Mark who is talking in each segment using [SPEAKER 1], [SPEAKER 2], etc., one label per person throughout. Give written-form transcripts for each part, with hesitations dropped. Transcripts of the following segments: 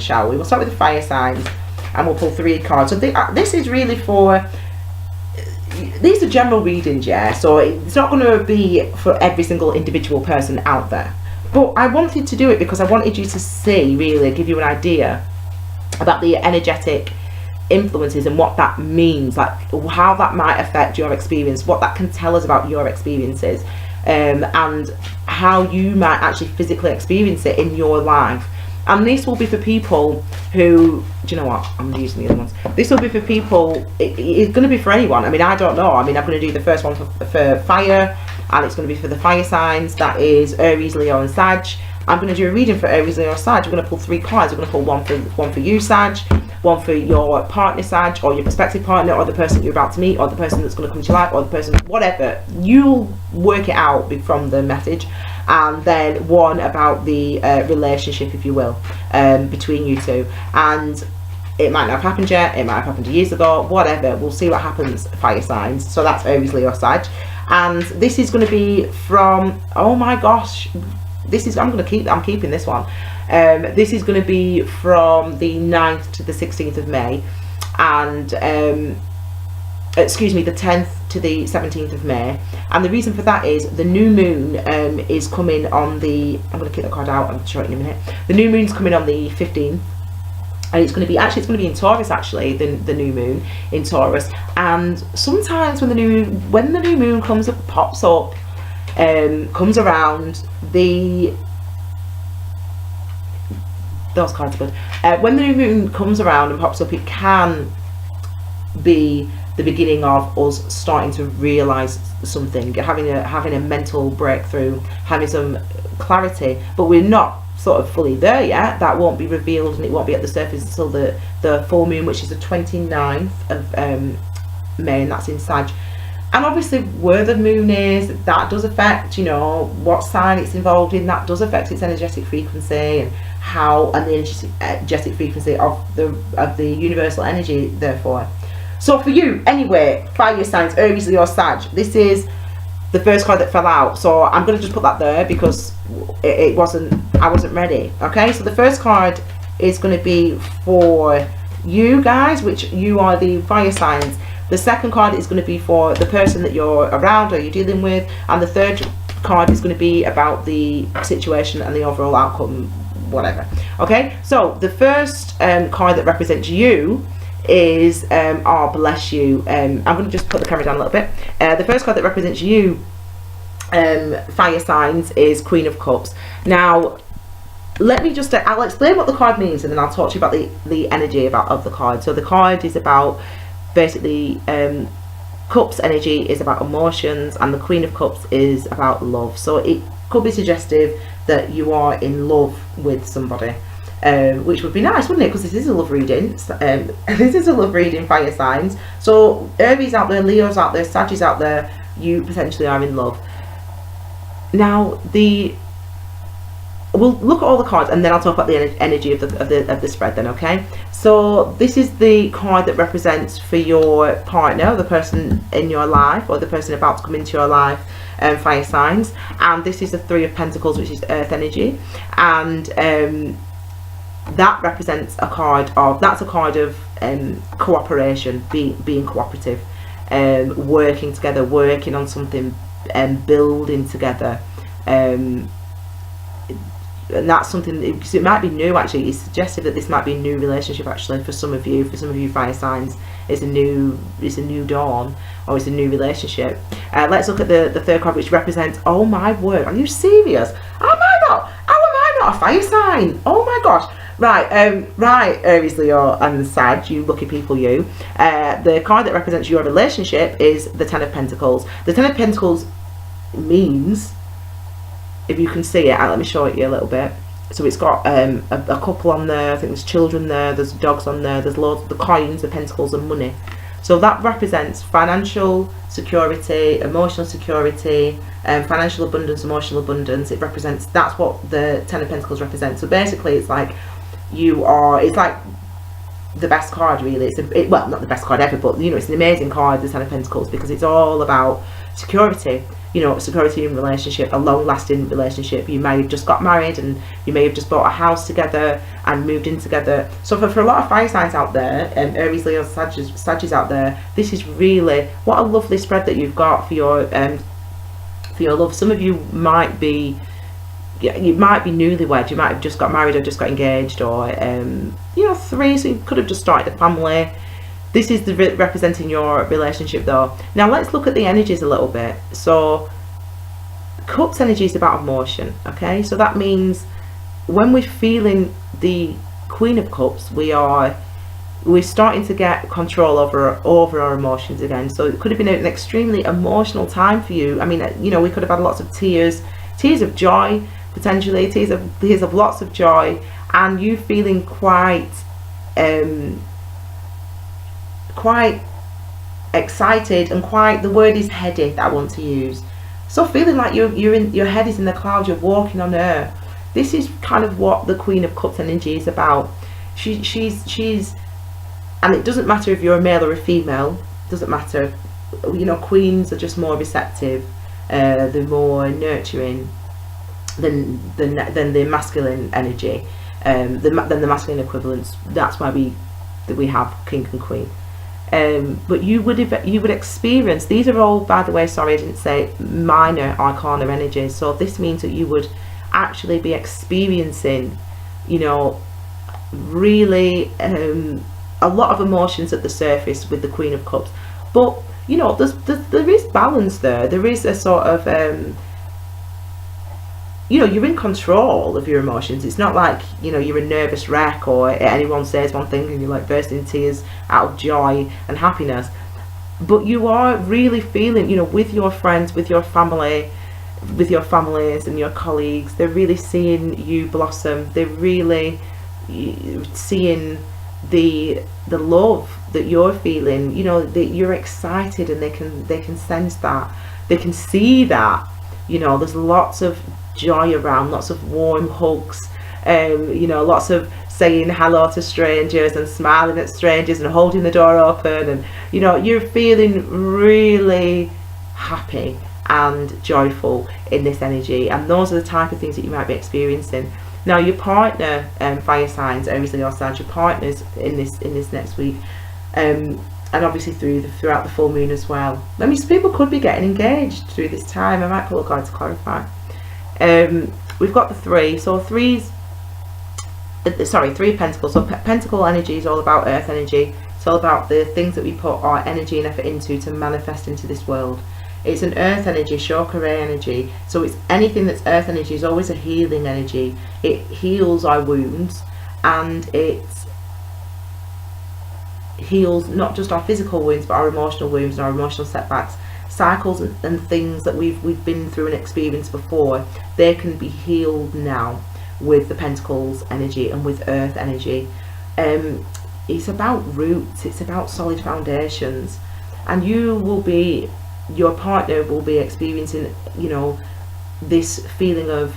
[SPEAKER 1] shall we? We'll start with the fire signs and we'll pull 3 cards. So this is really for, these are general readings, yeah, so it's not going to be for every single individual person out there. But I wanted to do it because I wanted you to see, really, give you an idea about the energetic influences and what that means, like how that might affect your experience, what that can tell us about your experiences, and how you might actually physically experience it in your life. And this will be for people who, do you know what, I'm using the other ones. This will be for people, it's going to be for anyone. I mean, I don't know. I mean, I'm going to do the first one for fire, and it's going to be for the fire signs. That is Aries, Leo and Sag. I'm going to do a reading for Aries, Leo, Sag. We're going to pull 3 cards. We're going to pull one for you, Sag, one for your partner, Sag, or your prospective partner, or the person you're about to meet, or the person that's going to come to your life, or the person, whatever. You'll work it out from the message. And then one about the relationship, if you will, between you two. And it might not have happened yet, it might have happened years ago, whatever. We'll see what happens, fire signs. So that's Aries, Leo, Sag. And this is going to be from, oh my gosh, this is, I'm keeping this one. This is going to be from the 9th to the 16th of May. And excuse me, the 10th to the 17th of May. And the reason for that is the new moon is coming on the, I'm going to kick the card out, I'll show it in a minute. The new moon's coming on the 15th, and it's going to be, actually it's going to be in Taurus, actually, the new moon in Taurus. And sometimes when the new moon comes up, pops up, comes around, those cards are good. When the new moon comes around and pops up, it can be the beginning of us starting to realize something, having a mental breakthrough, having some clarity. But we're not sort of fully there yet. That won't be revealed, and it won't be at the surface until the full moon, which is the 29th of May, and that's in Sag. And obviously where the moon is, that does affect, you know, what sign it's involved in. That does affect its energetic frequency, and how, and the energetic frequency of the universal energy, therefore. So for you, anyway, fire signs, Aries, Leo, Sag, this is the first card that fell out. So I'm going to just put that there because I wasn't ready. Okay, so the first card is going to be for you guys, which you are the fire signs. The second card is going to be for the person that you're around or you're dealing with. And the third card is going to be about the situation and the overall outcome, whatever. Okay, so the first card that represents you is oh bless you, I'm going to just put the camera down a little bit. The first card that represents you, fire signs, is Queen of Cups. Now let me just I'll explain what the card means, and then I'll talk to you about the energy of the card. So the card is about basically Cups energy is about emotions, and the Queen of Cups is about love. So it could be suggestive that you are in love with somebody. Which would be nice, wouldn't it? Because this is a love reading. This is a love reading, fire signs. So Aries out there, Leo's out there, Sag is out there. You potentially are in love. Now we'll look at all the cards, and then I'll talk about the energy of the spread. Then, okay? So this is the card that represents for your partner, the person in your life, or the person about to come into your life. Fire signs, and this is the 3 of Pentacles, which is Earth energy, and that represents a card of, cooperation, being cooperative, working together, working on something, building together, and that's something, because it might be new. Actually, it's suggestive that this might be a new relationship, actually, for some of you fire signs. It's a new dawn, or it's a new relationship. Let's look at the third card, which represents, oh my word, are you serious? How am I not a fire sign? Oh my gosh. Right, right, Aries, Leo and Sag, you lucky people, you. The card that represents your relationship is the 10 of Pentacles. The 10 of Pentacles means, if you can see it, let me show it you a little bit. So it's got a couple on there, I think there's children there, there's dogs on there, there's loads of the coins, the pentacles and money. So that represents financial security, emotional security, financial abundance, emotional abundance. It represents, that's what the 10 of Pentacles represents. So basically it's like it's like the best card, really. Well, not the best card ever, but you know, it's an amazing card, the 10 of Pentacles, because it's all about security. you know, security in relationship, a long-lasting relationship. You may have just got married, and you may have just bought a house together and moved in together. So for a lot of fire signs out there, Aries, Leo, Sagittarius out there, this is really, what a lovely spread that you've got for your love. Some of you might be newlywed, you might have just got married or just got engaged, or you know, 3, so you could have just started a family. This is representing your relationship though. Now let's look at the energies a little bit. So Cups energy is about emotion, okay? So that means when we're feeling the Queen of Cups, we're starting to get control over our emotions again. So it could have been an extremely emotional time for you. I mean, you know, we could have had lots of tears of joy, potentially tears of lots of joy, and you feeling quite excited and quite, the word is heady that I want to use. So feeling like your head is in the clouds, you're walking on air. This is kind of what the Queen of Cups energy is about. She's, and it doesn't matter if you're a male or a female, doesn't matter. You know, queens are just more receptive, they're more nurturing than the masculine energy, than the masculine equivalents. That's why we have king and queen. But you would experience, these are all, by the way, sorry I didn't say minor arcana energies, so this means that you would actually be experiencing, you know, really a lot of emotions at the surface with the Queen of Cups. But you know, there is balance there. There is a sort of you know, you're in control of your emotions. It's not like, you know, you're a nervous wreck, or anyone says one thing and you're like bursting into tears out of joy and happiness. But you are really feeling, you know, with your friends, with your family, with your families and your colleagues, they're really seeing you blossom. They're really seeing the love that you're feeling. You know, that you're excited, and they can sense that, they can see that. You know, there's lots of joy around, lots of warm hugs, you know, lots of saying hello to strangers and smiling at strangers and holding the door open, and you know, you're feeling really happy and joyful in this energy. And those are the type of things that you might be experiencing. Now your partner, fire signs, Aries, Leo, Sag, your partners in this next week, and obviously throughout the full moon as well. I mean, some people could be getting engaged through this time. I might pull a card to clarify. We've got the 3, so 3 of Pentacles. So Pentacle energy is all about earth energy. It's all about the things that we put our energy and effort into to manifest into this world. It's an earth energy, chakra energy. So it's anything that's earth energy is always a healing energy. It heals our wounds, and it heals not just our physical wounds, but our emotional wounds and our emotional setbacks, cycles and things that we've been through and experienced before. They can be healed now with the Pentacles energy and with earth energy. It's about roots, it's about solid foundations, and your partner will be experiencing, you know, this feeling of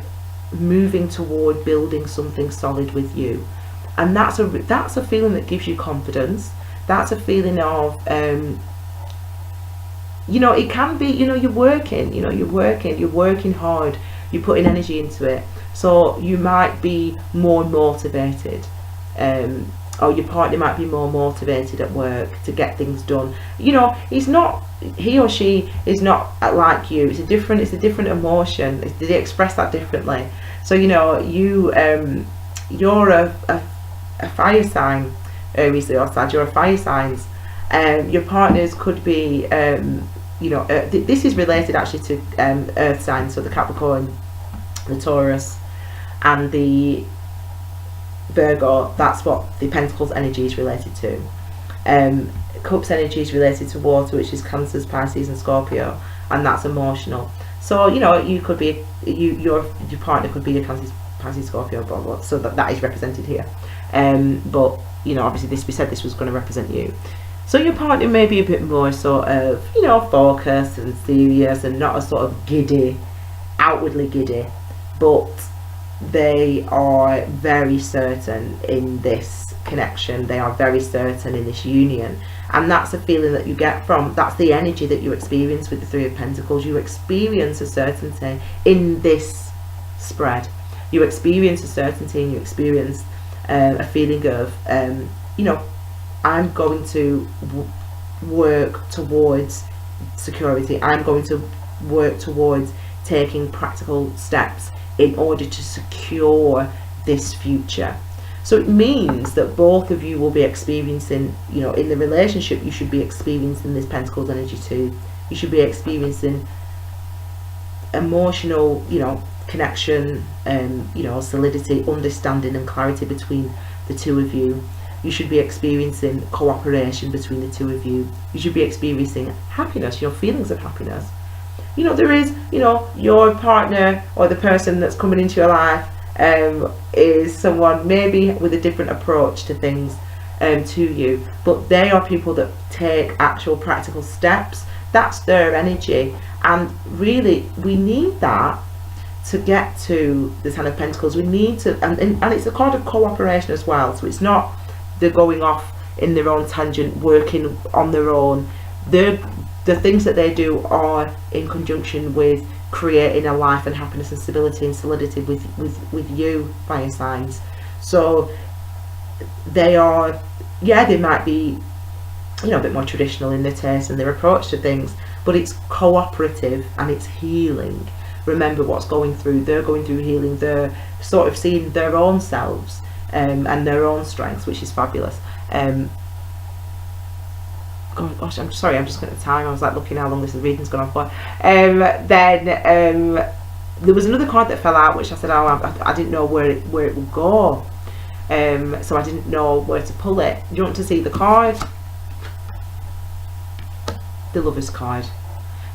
[SPEAKER 1] moving toward building something solid with you. And that's a feeling that gives you confidence. That's a feeling of you know, it can be, you know, you're working hard, you're putting energy into it, so you might be more motivated, or your partner might be more motivated at work to get things done. You know, he or she is not like you. It's a different emotion. They express that differently. So you know, you're a fire sign, Aries, Leo, Sag. You're a fire signs. Your partners could be you know, this is related actually to earth signs, so the Capricorn, the Taurus and the Virgo. That's what the Pentacles energy is related to. Cups energy is related to water, which is Cancers, Pisces and Scorpio, and that's emotional. So you know, you could be your partner could be a Cancer, Pisces, Scorpio, blah blah, so that is represented here. But you know, obviously we said this was going to represent you. So your partner may be a bit more sort of, you know, focused and serious, and not a sort of giddy, outwardly giddy, but they are very certain in this connection. They are very certain in this union, And that's a feeling that you get from, that's the energy that you experience with the Three of Pentacles. You experience a certainty in this spread. You experience a certainty, and you experience a feeling of, you know, I'm going to work towards security. I'm going to work towards taking practical steps in order to secure this future. So it means that both of you will be experiencing, you know, in the relationship, you should be experiencing this Pentacles energy too. You should be experiencing emotional, you know, connection, you know, solidity, understanding and clarity between the two of you. You should be experiencing cooperation between the two of you. You should be experiencing happiness, you know, feelings of happiness. You know, there is, you know, your partner or the person that's coming into your life is someone maybe with a different approach to things to you, but they are people that take actual practical steps. That's their energy, and really we need that to get to the Ten of Pentacles. We need to, and it's a card of cooperation as well, so it's not they're going off in their own tangent, working on their own. The things that they do are in conjunction with creating a life and happiness and stability and solidity with you, fire signs. So they are, yeah, they might be, you know, a bit more traditional in their taste and their approach to things, but it's cooperative and it's healing. Remember what's going through, they're going through healing, they're sort of seeing their own selves and their own strengths, which is fabulous. Gosh, I'm sorry, I'm just looking at the time. I was like looking how long this reading's gone on for. Then there was another card that fell out, which I said, oh, I didn't know where it would go, so I didn't know where to pull it. Do you want to see the card? The Lovers card.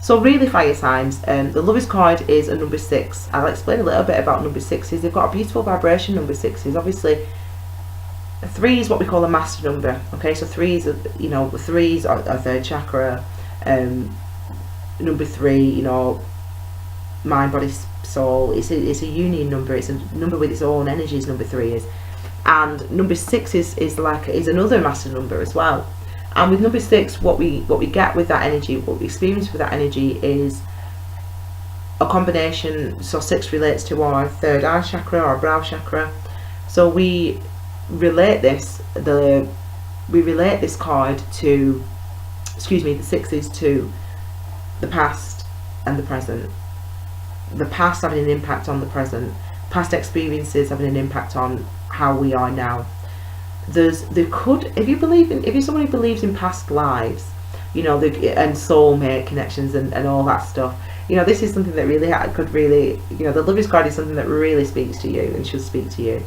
[SPEAKER 1] So really, fire signs, the Lovers card is a number 6. I'll explain a little bit about number 6s. They've got a beautiful vibration, number 6s. Obviously, 3 is what we call a master number. Okay, so 3s are, you know, 3s are third chakra. Number 3, you know, mind, body, soul. It's a union number. It's a number with its own energies. Number 3 is, and number 6 is another master number as well. And with number 6, what we get with that energy, what we experience with that energy is a combination. So 6 relates to our third eye chakra, our brow chakra. So we relate this card to, excuse me, the 6s to the past and the present. The past having an impact on the present, past experiences having an impact on how we are now. There could, if you're someone who believes in past lives, you know, and soulmate connections and all that stuff, you know, this is something that really could really, you know, the Lovers card is something that really speaks to you and should speak to you,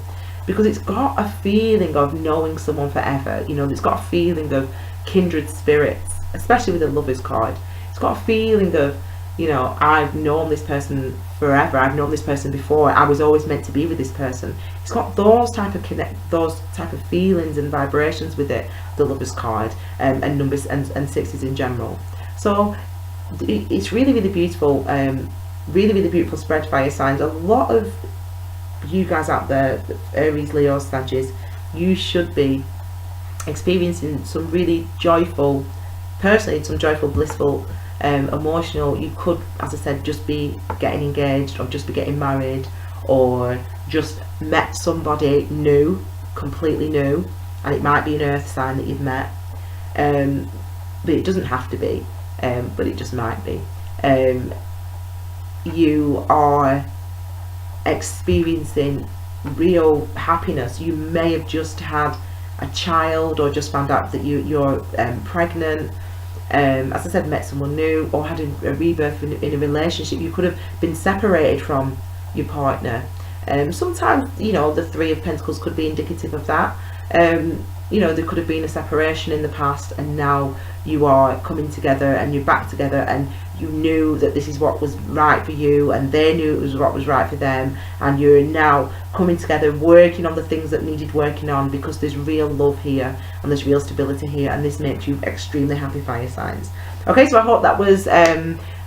[SPEAKER 1] because it's got a feeling of knowing someone forever. You know, it's got a feeling of kindred spirits, especially with the Lovers card. It's got a feeling of, you know, I've known this person forever, I've known this person before, I was always meant to be with this person. It's got those type of feelings and vibrations with it, the Lovers card, and numbers and 6s in general. So it's really, really beautiful, really, really beautiful spread, fire signs. A lot of you guys out there, Aries, Leo, Sagittarius, you should be experiencing some really joyful, personally, some joyful, blissful, emotional. You could, as I said, just be getting engaged, or just be getting married, or just met somebody new, completely new, and it might be an earth sign that you've met, but it doesn't have to be, but it just might be. You are experiencing real happiness. You may have just had a child, or just found out that you're pregnant, as I said, met someone new, or had a rebirth in a relationship. You could have been separated from your partner. Sometimes, you know, the 3 of Pentacles could be indicative of that. You know, there could have been a separation in the past, and now you are coming together and you're back together, and you knew that this is what was right for you, and they knew it was what was right for them, and you're now coming together, working on the things that needed working on, because there's real love here and there's real stability here, and this makes you extremely happy, fire signs. Okay, so I hope that was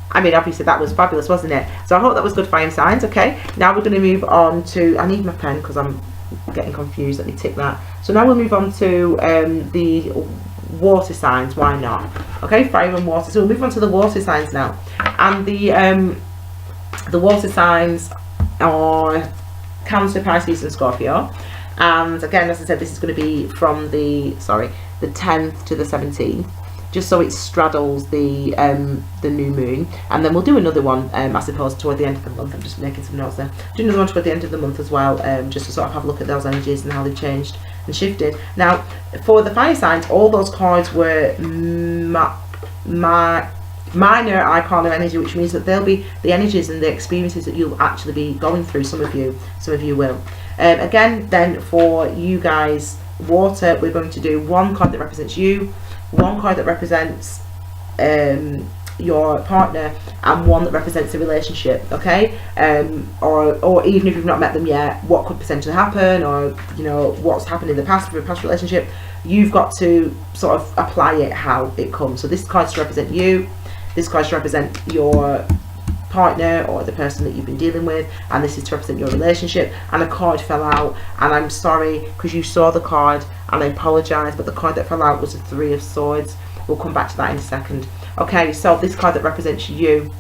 [SPEAKER 1] I mean, obviously that was fabulous, wasn't it? So I hope that was good, fire signs. Okay, now we're going to move on to, I need my pen because I'm getting confused. Let me tick that. So now we'll move on to the water signs, why not? Okay, fire and water. So we'll move on to the water signs now. And the water signs are Cancer, Pisces and Scorpio. And again, as I said, this is going to be from the 10th to the 17th, just so it straddles the new moon. And then we'll do another one, I suppose, toward the end of the month. I'm just making some notes there. Do another one toward the end of the month as well, just to sort of have a look at those energies and how they've changed and shifted. Now, for the fire signs, all those cards were minor arcana energy, which means that they'll be the energies and the experiences that you'll actually be going through. Some of you will. Again, then for you guys, water, we're going to do one card that represents you, one card that represents your partner, and one that represents a relationship. Okay, or even if you've not met them yet, what could potentially happen, or you know what's happened in the past for a past relationship. You've got to sort of apply it how it comes. So this card's to represent you, this card's to represent your partner or the person that you've been dealing with, and this is to represent your relationship. And a card fell out, and I'm sorry because you saw the card, and I apologize, but the card that fell out was the Three of Swords. We'll come back to that in a second. Okay, so this card that represents you,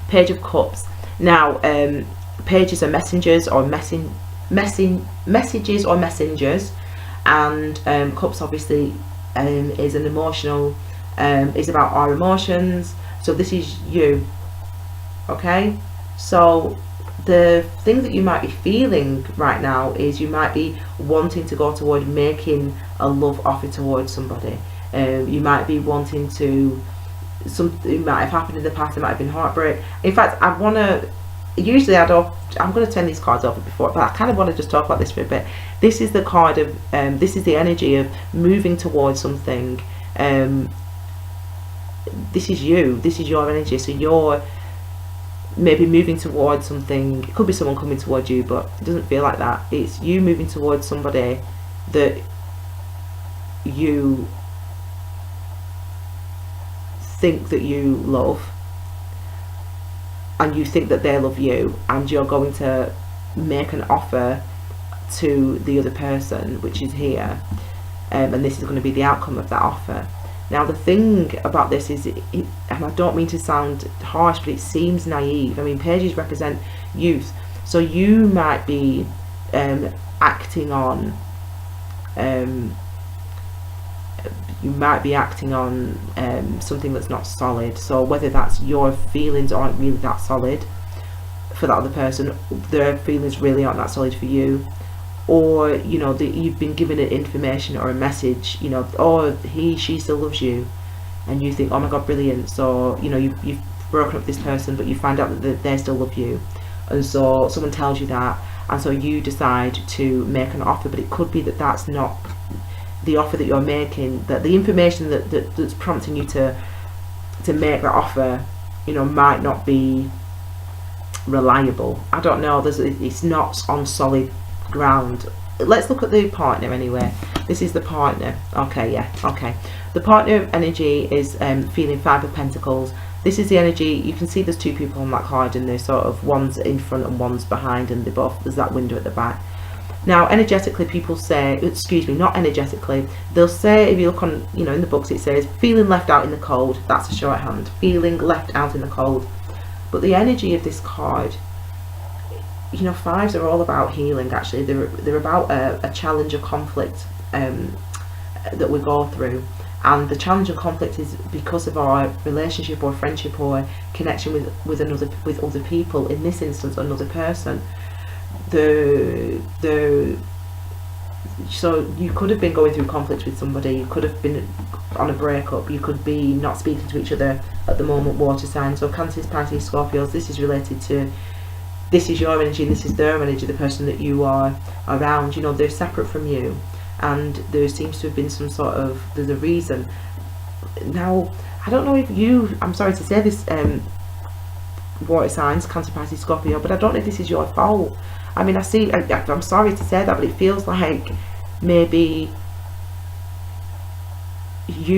[SPEAKER 1] Page of Cups. Now pages are messengers or messages or messengers, and cups obviously is an emotional, is about our emotions. So this is you. Okay, so the thing that you might be feeling right now is you might be wanting to go toward making a love offer towards somebody. You might be wanting to, something might have happened in the past, it might have been heartbreak. In fact, I want to, usually I'm going to turn these cards over before, but I kind of want to just talk about this for a bit. This is the card of, this is the energy of moving towards something. This is you, this is your energy, so you're maybe moving towards something. It could be someone coming towards you, but it doesn't feel like that. It's you moving towards somebody that you think that you love, and you think that they love you, and you're going to make an offer to the other person, which is here, and this is going to be the outcome of that offer. Now the thing about this is, and I don't mean to sound harsh, but it seems naive. I mean, pages represent youth, so you might be acting on something that's not solid. So whether that's your feelings aren't really that solid for that other person, their feelings really aren't that solid for you, or you know that you've been given an information or a message, you know, oh she still loves you, and you think, oh my god, brilliant. So you know you've broken up with this person, but you find out that they still love you, and so someone tells you that, and so you decide to make an offer. But it could be that that's not the offer that you're making, that the information that's prompting you to make that offer, you know, might not be reliable. I don't know, it's not on solid ground. Let's look at the partner anyway. This is the partner. Okay, yeah, okay. The partner energy is feeling Five of Pentacles. This is the energy, you can see there's two people on that card, and they're sort of, one's in front and one's behind, and there's that window at the back. Now energetically, people say, excuse me, not energetically, they'll say, if you look on, you know, in the books, it says feeling left out in the cold. That's a shorthand, feeling left out in the cold. But the energy of this card, you know, fives are all about healing. Actually, they're about a challenge, a conflict that we go through, and the challenge and conflict is because of our relationship or friendship or connection with other people. In this instance, another person. So you could have been going through conflict with somebody, you could have been on a breakup, you could be not speaking to each other at the moment, water signs. So Cancers, Pisces, Scorpios, this is related to, this is your energy and this is their energy, the person that you are around. You know, they're separate from you, and there seems to have been some sort of, there's a reason. Now I don't know if you, I'm sorry to say this, water signs, Cancer, Pisces, Scorpio, but I don't know if this is your fault. I mean, I'm sorry to say that, but it feels like maybe it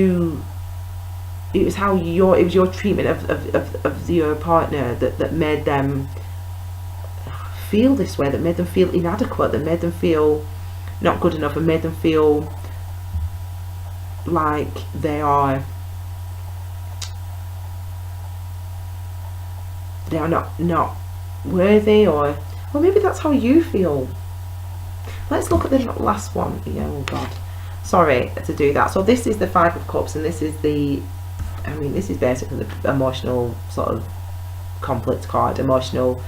[SPEAKER 1] was your treatment of your partner that made them feel this way, that made them feel inadequate, that made them feel not good enough, and made them feel like they are not worthy, or maybe that's how you feel. Let's look at the last one. Yeah, oh god, sorry to do that. So this is the Five of Cups, and this is this is basically the emotional sort of conflict card. Emotional,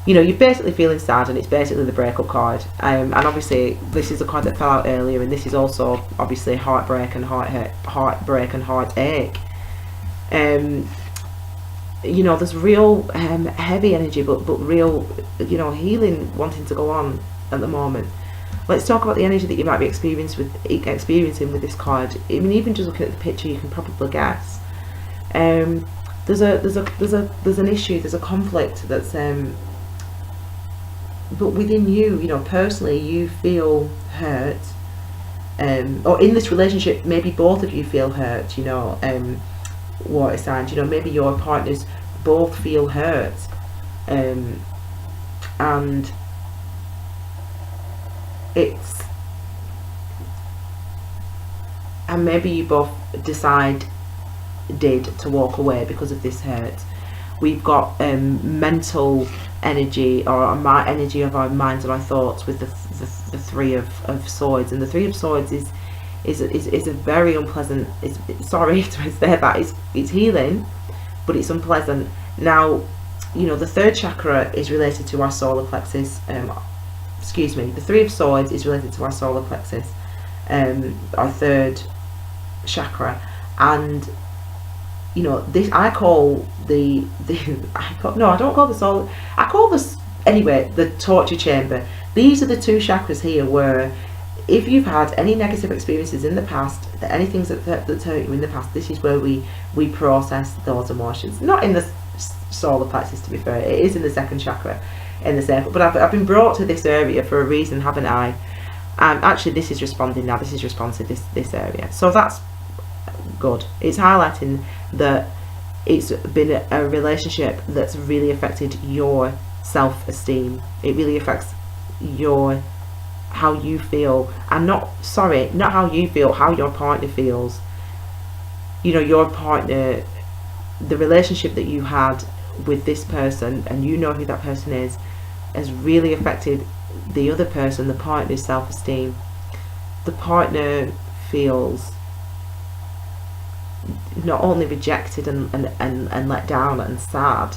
[SPEAKER 1] you're basically feeling sad, and it's basically the breakup card. And obviously this is a card that fell out earlier, and this is also obviously heartbreak and heartbreak and heartache. There's real heavy energy, but real healing wanting to go on at the moment. Let's talk about the energy that you might be experiencing with this card. I mean, even just looking at the picture, you can probably guess. There's an issue, there's a conflict that's but within you, personally, you feel hurt, or in this relationship, maybe both of you feel hurt. Water signs, maybe your partners both feel hurt, and maybe you both decided to walk away because of this hurt. We've got mental energy, or my energy of our minds and our thoughts, with the Three of Swords, and the Three of Swords is a very unpleasant. Sorry to say that it's healing, but it's unpleasant. Now, the third chakra is related to our solar plexus. The Three of Swords is related to our solar plexus, our third chakra, and this I call I don't call the solar. I call this anyway the torture chamber. These are the two chakras here where, if you've had any negative experiences in the past, any things that's hurt you in the past, this is where we process those emotions. Not in the solar plexus, to be fair. It is in the second chakra, in the sacral. But I've been brought to this area for a reason, haven't I? And actually, this is responding now. This is responsive, this area. So that's good. It's highlighting that it's been a relationship that's really affected your self-esteem. It really affects how you feel, and not how you feel, how your partner feels. Your partner, the relationship that you had with this person, and who that person is, has really affected the other person, the partner's self-esteem. The partner feels not only rejected and let down and sad,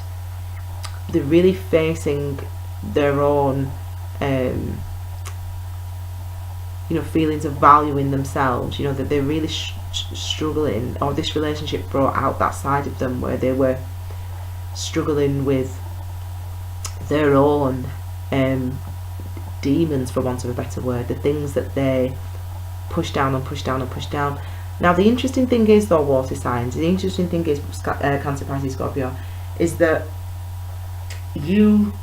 [SPEAKER 1] they're really facing their own feelings of value in themselves, that they're really struggling, or this relationship brought out that side of them where they were struggling with their own demons, for want of a better word, the things that they push down and push down and push down. Now, the interesting thing is, though, water signs, the interesting thing is, Cancer, Pisces, Scorpio, is that you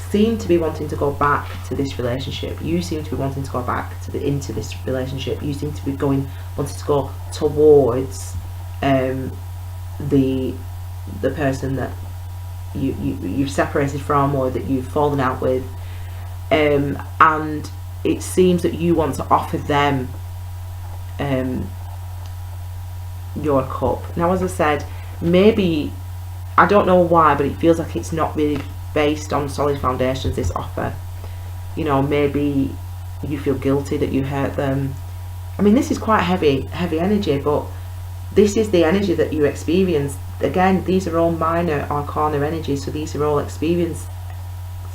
[SPEAKER 1] seem to be wanting to go back to this relationship. You seem to be wanting to go back into this relationship. You seem to be wanting to go towards the person that you've separated from, or that you've fallen out with, and it seems that you want to offer them your cup. Now, as I said, maybe, I don't know why, but it feels like it's not really based on solid foundations, this offer. Maybe you feel guilty that you hurt them. I mean, this is quite heavy energy, but this is the energy that you experience. Again, these are all minor arcana energies, so these are all things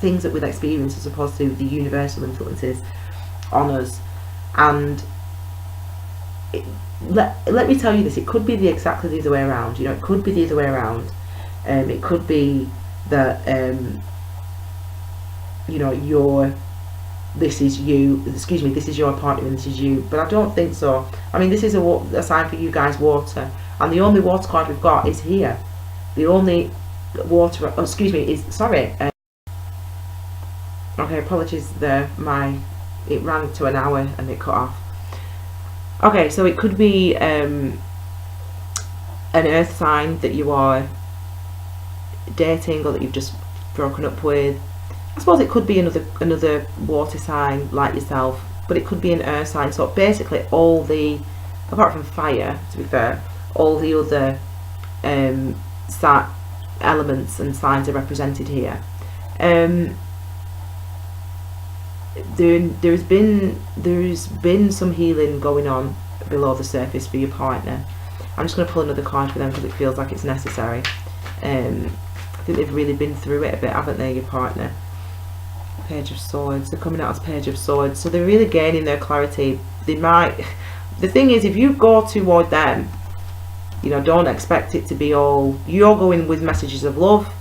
[SPEAKER 1] that we'll experience, as opposed to the universal influences on us. And let me tell you this, it could be exactly the other way around. It could be the other way around. It could be that this is your partner and this is you, but I don't think so. I mean, this is a sign for you guys, water, and the only water card we've got is here. The only water, okay, apologies there, it ran to an hour and it cut off. Okay, so it could be an earth sign that you are dating, or that you've just broken up with. I suppose it could be another water sign like yourself, but it could be an earth sign. So basically all the apart from fire, to be fair, all the other elements and signs are represented here. There's been some healing going on below the surface for your partner. I'm just going to pull another card for them because it feels like it's necessary. I think they've really been through it a bit, haven't they, your partner? Page of Swords. They're coming out as Page of Swords, so they're really gaining their clarity. They might. The thing is, if you go toward them, you know, don't expect it to be all. You're going with messages of love.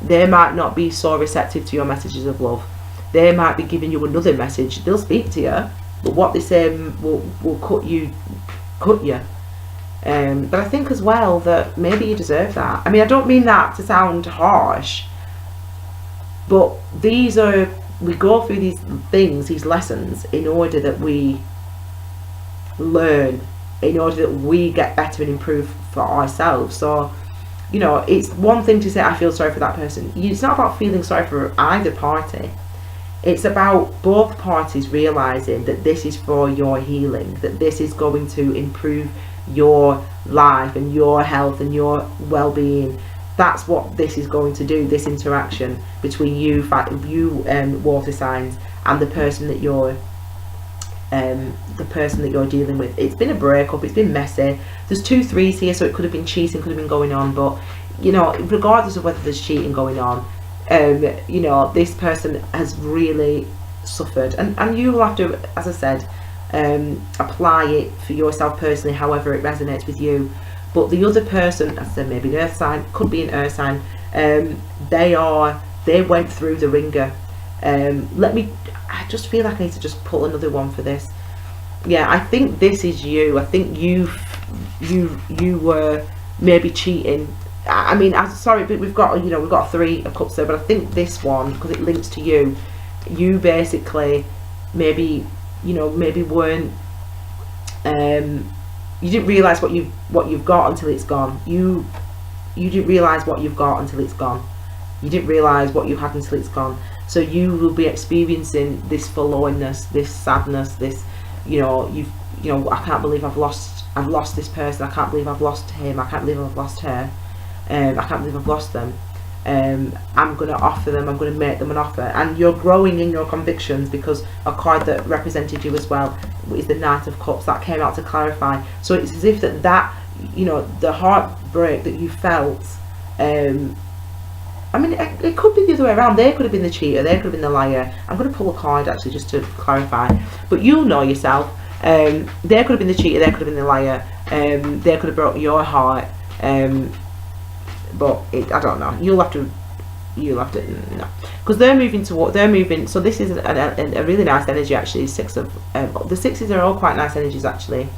[SPEAKER 1] They might not be so receptive to your messages of love. They might be giving you another message. They'll speak to you, but what they say will cut you. But I think as well that maybe you deserve that. I mean, I don't mean that to sound harsh, but we go through these things, these lessons, in order that we learn, in order that we get better and improve for ourselves. So, you know, it's one thing to say I feel sorry for that person. It's not about feeling sorry for either party. It's about both parties realizing that this is for your healing, that this is going to improve your life and your health and your well-being. That's what this is going to do, this interaction between you water signs and the person that you're dealing with. It's been a breakup, it's been messy. There's 2 3s here, so it could have been cheating, could have been going on, but you know, regardless of whether there's cheating going on, you know, this person has really suffered, and you will have to, as I said, apply it for yourself personally, however it resonates with you. But the other person, as I said, maybe an earth sign, could be an earth sign, they went through the ringer. I just feel like I need to just pull another one for this. Yeah, I think this is you. I think you were maybe cheating. I mean, sorry, but we've got 3 of cups there, but I think this one, because it links to you, you basically maybe weren't, you didn't realize what you've got until it's gone. You didn't realize what you've got until it's gone. You didn't realize what you had until it's gone. So you will be experiencing this forlornness, this sadness, this, I can't believe I've lost this person. I can't believe I've lost him. I can't believe I've lost her. I can't believe I've lost them. I'm going to offer them, I'm going to make them an offer. And you're growing in your convictions, because a card that represented you as well is the Knight of Cups. That came out to clarify. So it's as if that the heartbreak that you felt, I mean, it could be the other way around. They could have been the cheater, they could have been the liar. I'm going to pull a card actually just to clarify, but you'll know yourself. They could have been the cheater, they could have been the liar, they could have broken your heart, but I don't know. You'll have to no, because they're moving. So this is a really nice energy actually. The sixes are all quite nice energies actually.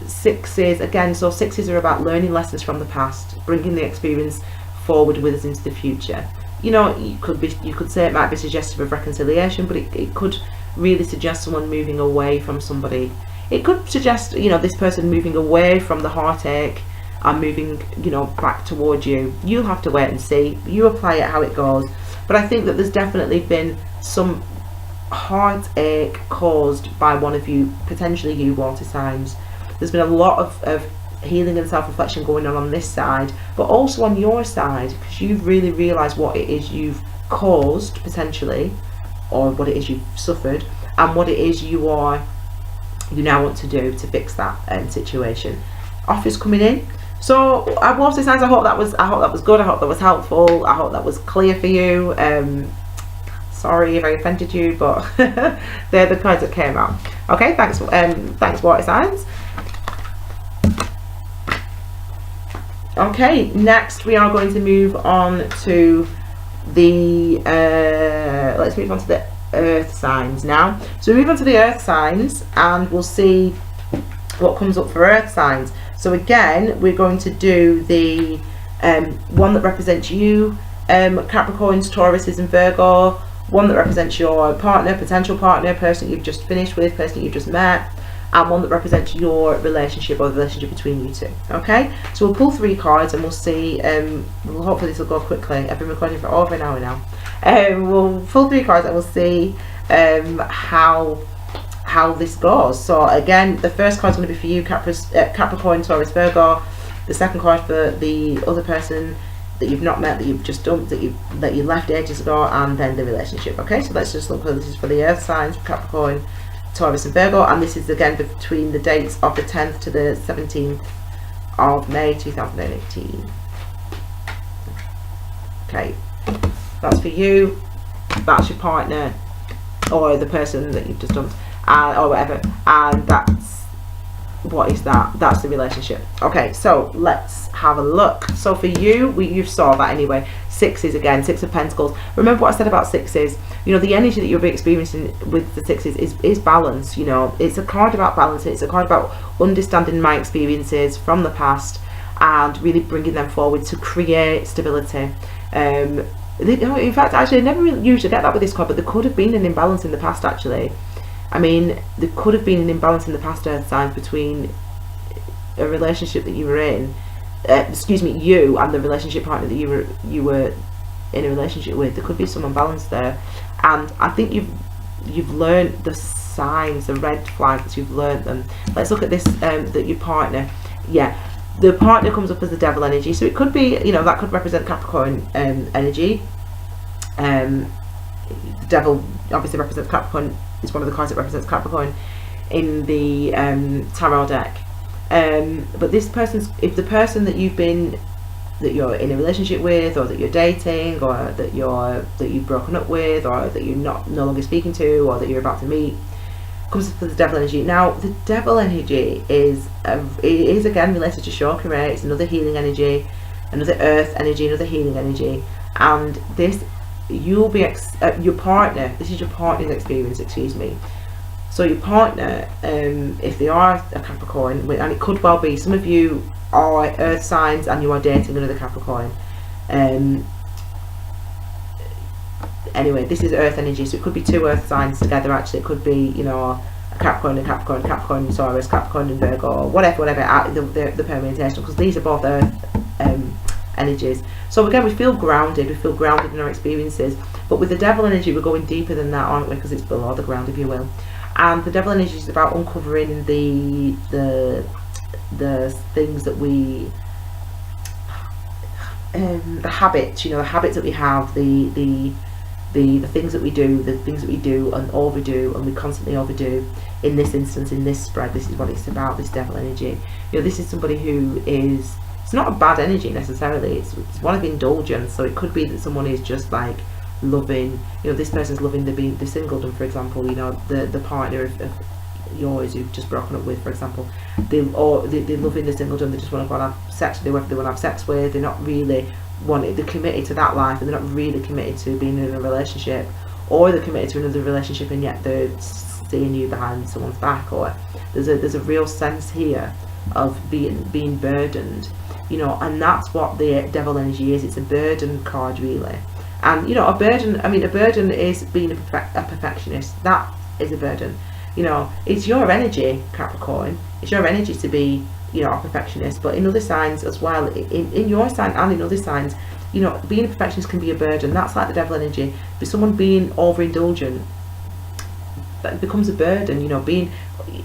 [SPEAKER 1] Sixes again. So sixes are about learning lessons from the past, bringing the experience forward with us into the future. You could say it might be suggestive of reconciliation, but it could really suggest someone moving away from somebody. It could suggest this person moving away from the heartache and moving back towards you. You'll have to wait and see. You apply it how it goes. But I think that there's definitely been some heartache caused by one of you, potentially you water signs. There's been a lot of healing and self-reflection going on this side, but also on your side, because you've really realised what it is you've caused potentially, or what it is you've suffered, and what it is you now want to do to fix that situation. Offers coming in. So water signs, I hope that was good. I hope that was helpful. I hope that was clear for you. Sorry if I offended you, but they're the cards that came out. Okay, thanks water signs. Okay, next we are going to move on to the let's move on to the earth signs now. So we move on to the earth signs and we'll see what comes up for earth signs. So again, we're going to do the one that represents you, Capricorns, Tauruses and Virgo, one that represents your partner, potential partner, person you've just finished with, person you've just met, and one that represents your relationship or the relationship between you two. Okay, so we'll pull 3 cards and we'll see. Hopefully this will go quickly. I've been recording for over an hour now. We'll pull 3 cards and we'll see how how this goes. So again, the first card is going to be for you, Capricorn, Taurus, Virgo. The second card for the other person that you've not met, that you've just dumped, that you left ages ago, and then the relationship. Okay, so let's just look for this is for the earth signs, Capricorn, Taurus and Virgo, and this is again between the dates of the 10th to the 17th of May 2018. Okay, that's for you, that's your partner or the person that you've just dumped, or whatever, and that's what is that? That's the relationship. Okay, so let's have a look. So for you, you saw that anyway. Sixes again, Six of Pentacles. Remember what I said about sixes? You know, the energy that you'll be experiencing with the sixes is balance. You know, it's a card about balance. It's a card about understanding my experiences from the past and really bringing them forward to create stability. In fact, actually, I never really usually get that with this card, but there could have been an imbalance in the past, actually. I mean, there could have been an imbalance in the past, earth signs, between a relationship that you were in, you and the relationship partner that you were in a relationship with. There could be some imbalance there, and I think you've learned the signs, the red flags. You've learned them. Let's look at this. That your partner, yeah, the partner comes up as the devil energy, so it could be, you know, that could represent Capricorn energy. The devil obviously represents Capricorn. It's one of the cards that represents Capricorn in the tarot deck. But this person's, if the person that you're in a relationship with, or that you're dating, or that you've broken up with, or that you're no longer speaking to, or that you're about to meet, comes to the devil energy. Now the devil energy is again related to chakra. It's another healing energy, another earth energy, another healing energy, and this you'll be your partner, this is your partner's experience, excuse me. So your partner, if they are a Capricorn, and it could well be, some of you are earth signs and you are dating another Capricorn, anyway, this is earth energy, so it could be two earth signs together. Actually, it could be, you know, a Capricorn and Capricorn, Capricorn and Taurus, Capricorn and Virgo, or whatever, the permutation, because these are both earth energies. So again, we feel grounded in our experiences, but with the devil energy we're going deeper than that, aren't we, because it's below the ground, if you will. And the devil energy is about uncovering the things that we the habits, you know, the habits that we have, the things that we do and overdo, and we constantly overdo. In this instance, in this spread, this is what it's about, this devil energy. You know, this is somebody who is, it's not a bad energy necessarily, it's one of indulgence. So it could be that someone is just like loving, you know, this person's loving the singledom, for example. You know, the partner of yours you've just broken up with, for example, they're loving the singledom. They just want to go and have sex with whoever they want to have sex with. They're not really they're committed to that life, and they're not really committed to being in a relationship, or they're committed to another relationship and yet they're seeing you behind someone's back. Or there's a real sense here of being burdened, you know, and that's what the devil energy is. It's a burden card, really. And you know, a burden is being a perfectionist. That is a burden. You know, it's your energy, Capricorn. It's your energy to be, you know, a perfectionist. But in other signs as well, in your sign and in other signs, you know, being a perfectionist can be a burden. That's like the devil energy. But someone being overindulgent, that becomes a burden. You know, being,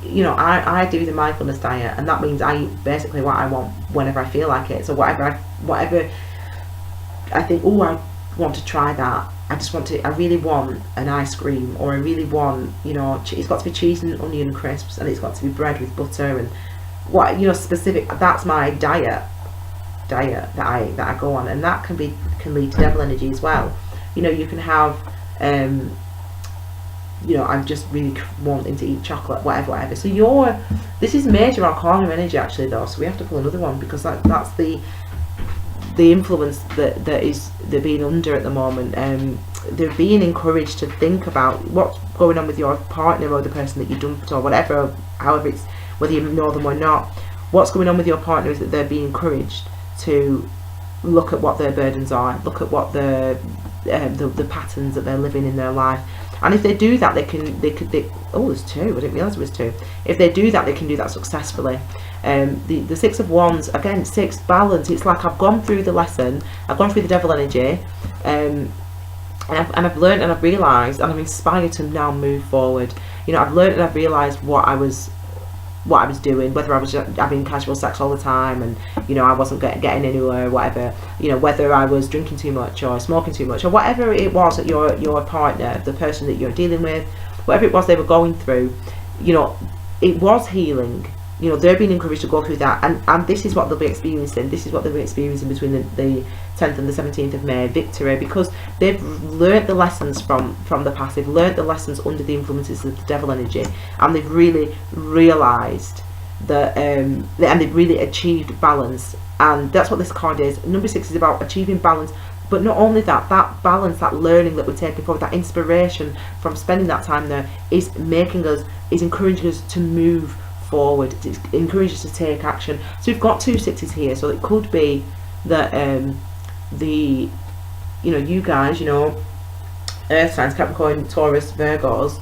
[SPEAKER 1] you know, I do the mindfulness diet, and that means I eat basically what I want whenever I feel like it. So whatever I think, oh, I want to try that, I really want an ice cream, or I really want, you know, it's got to be cheese and onion crisps, and it's got to be bread with butter, and what, you know, specific. That's my diet that I go on, and that can lead to devil energy as well. You know, you can have you know, I'm just really wanting to eat chocolate, whatever. So this is major arcana energy, actually, though, so we have to pull another one, because that's the influence that they're being under at the moment. They're being encouraged to think about what's going on with your partner, or the person that you dumped, or whatever, however it's, whether you know them or not. What's going on with your partner is that they're being encouraged to look at what their burdens are, look at what the patterns that they're living in their life. And if they do that, they oh, there's two, I didn't realise there was two. If they do that, they can do that successfully. The Six of Wands, again, six, balance. It's like I've gone through the lesson, I've gone through the devil energy, and I've learned and I've realised and I'm inspired to now move forward. You know, I've learned and I've realised what I was doing, whether I was having casual sex all the time and, you know, I wasn't getting anywhere or whatever, you know, whether I was drinking too much or smoking too much or whatever it was that your partner, the person that you're dealing with, whatever it was they were going through, you know, it was healing. You know, they're being encouraged to go through that, and this is what they'll be experiencing. This is what they'll be experiencing between the 10th and the 17th of May, victory, because they've learnt the lessons from the past. They've learnt the lessons under the influences of the devil energy, and they've really realised that, and they've really achieved balance. And that's what this card is. Number 6 is about achieving balance, but not only that, that balance, that learning that we're taking forward, that inspiration from spending that time there is encouraging us to move forward. It encourages us to take action. So we've got 2 6s here, so it could be that you know, you guys, you know, earth signs, Capricorn, Taurus, Virgos,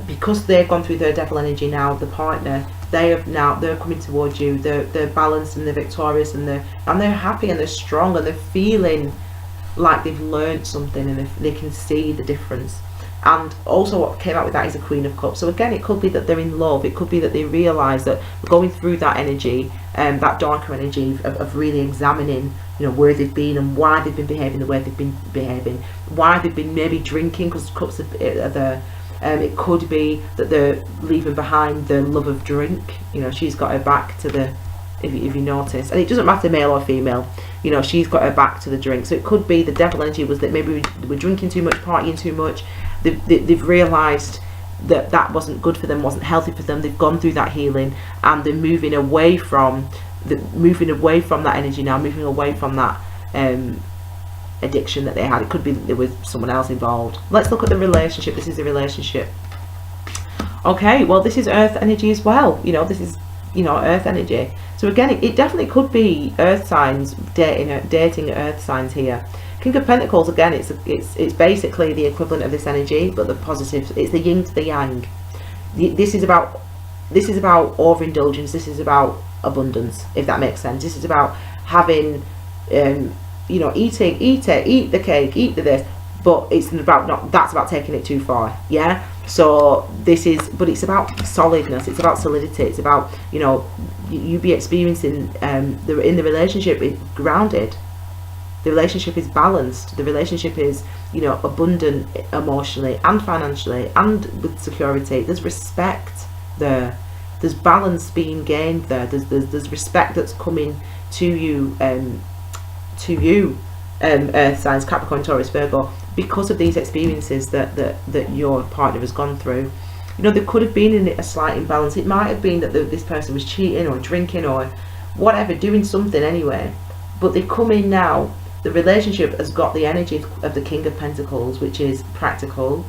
[SPEAKER 1] because they've gone through their devil energy now, the partner, they're coming towards you, they're balanced and they're victorious, and they're happy and they're strong and they're feeling like they've learned something, and they can see the difference. And also what came out with that is a Queen of Cups. So again, it could be that they're in love. It could be that they realise that going through that energy, that darker energy of really examining, you know, where they've been and why they've been behaving the way they've been behaving, why they've been maybe drinking, because cups are there. It could be that they're leaving behind the love of drink. You know, she's got her back to the, if you notice, and it doesn't matter male or female, you know, she's got her back to the drink. So it could be the devil energy was that maybe we're drinking too much, partying too much. They've realised that that wasn't good for them, wasn't healthy for them. They've gone through that healing, and they're moving away from that energy now, moving away from that addiction that they had. It could be there was someone else involved. Let's look at the relationship. This is a relationship. Okay, well, this is earth energy as well. You know, this is, you know, earth energy. So again, it definitely could be earth signs dating earth signs here. King of Pentacles, again, it's basically the equivalent of this energy, but the positive. It's the yin to the yang. This is about overindulgence. This is about abundance, if that makes sense. This is about having, you know, eat the cake, eat the this, but it's about that's about taking it too far. Yeah. So but it's about solidness. It's about solidity. It's about, you know, you be experiencing in the relationship, it's grounded. The relationship is balanced. The relationship is, you know, abundant emotionally and financially and with security. There's respect there. There's balance being gained there. There's respect that's coming to you, earth signs, Capricorn, Taurus, Virgo, because of these experiences that your partner has gone through. You know, there could have been a slight imbalance. It might have been that this person was cheating or drinking or whatever, doing something anyway. But they come in now. The relationship has got the energy of the King of Pentacles, which is practical,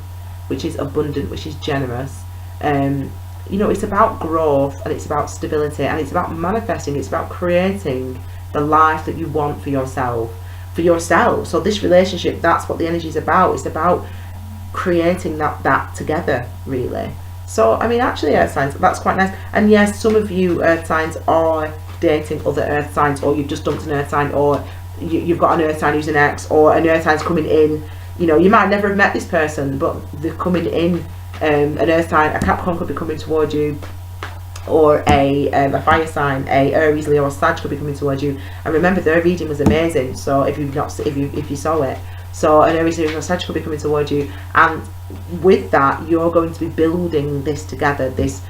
[SPEAKER 1] which is abundant, which is generous. You know, it's about growth, and it's about stability, and it's about manifesting. It's about creating the life that you want for yourself. So this relationship, that's what the energy is about. It's about creating that together, really. So I mean, actually, earth signs, that's quite nice. And yes, some of you earth signs are dating other earth signs, or you've just dumped an earth sign, or you've got an earth sign who's an ex, or an earth sign's coming in. You know, you might never have met this person, but they're coming in. An earth sign, a Capricorn could be coming towards you, or a fire sign, a Aries, Leo, or Sag could be coming towards you. And remember, their reading was amazing. So if you saw it, so an Aries, Leo, or Sag could be coming towards you, and with that, you're going to be building this together. This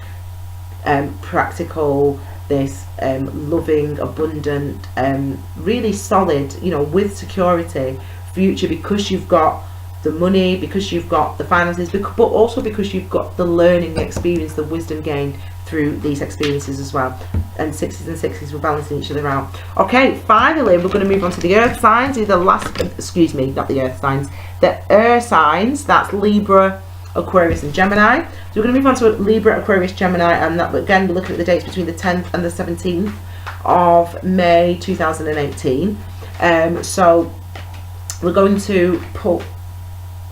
[SPEAKER 1] practical, this loving, abundant, really solid, you know, with security future, because you've got the money, because you've got the finances, but also because you've got the learning, the experience, the wisdom gained through these experiences as well. And 6s and 6s were balancing each other out. Okay, finally we're going to move on to the earth signs. These are the last, excuse me, not the earth signs, the air signs. That's Libra, Aquarius and Gemini. So we're going to move on to Libra, Aquarius, Gemini, and that, again, we're looking at the dates between the 10th and the 17th of May 2018. So we're going to pull,